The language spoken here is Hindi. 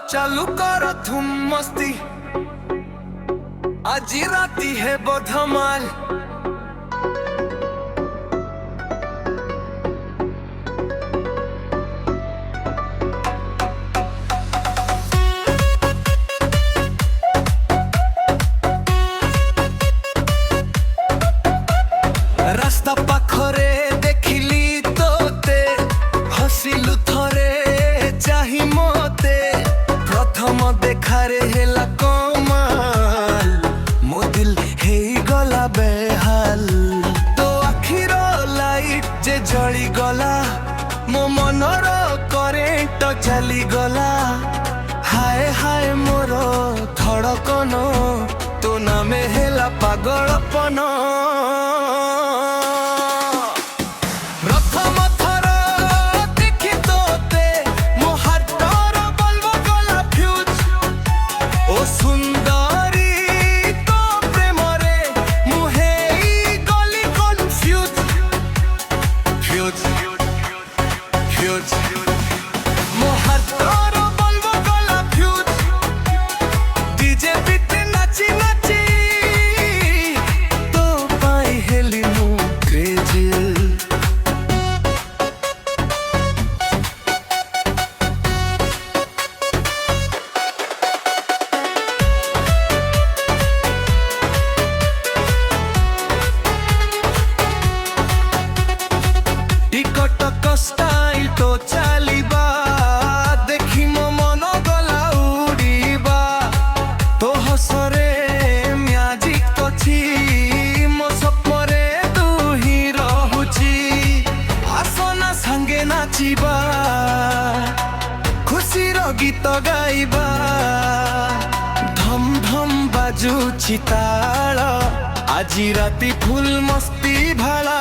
चालू कर धूम मस्ती, आज राती है बधमाल। रास्ता पाखरे देखिली तोते, हसिलु थरे चाही मते। प्रथम देखारे हेला कमाल, मो दिल हे गला बेहाल। तो आखिर लाइट जे जली गला, मो मनर करेंट चली गला। हाय हाय मोर धड़कन, तो नामे हेला पागलपन। प्रथम थर देखि तोते, मो हातर बल्ब गला फ्यूज। ओ सुंदरी तो प्रेम रे, मुहे गली कन्फ्यूज। फ्यूज फ्यूज मो हातर बल्ब गला फ्यूज। डीजे बीते नाची नाची, तो पाई हेली मु क्रेजी। टिकट स्टाइल तो चलिबा, देखी मो मन गला उड़ीबा। तो हसरे म्याजिक अछि, मो सपरे तू ही रहुची। आसना संगे नाचिबा, खुशीर गीत गाइबा। धम धम बाजुची ताल, आजी राती फुल मस्ती भाला।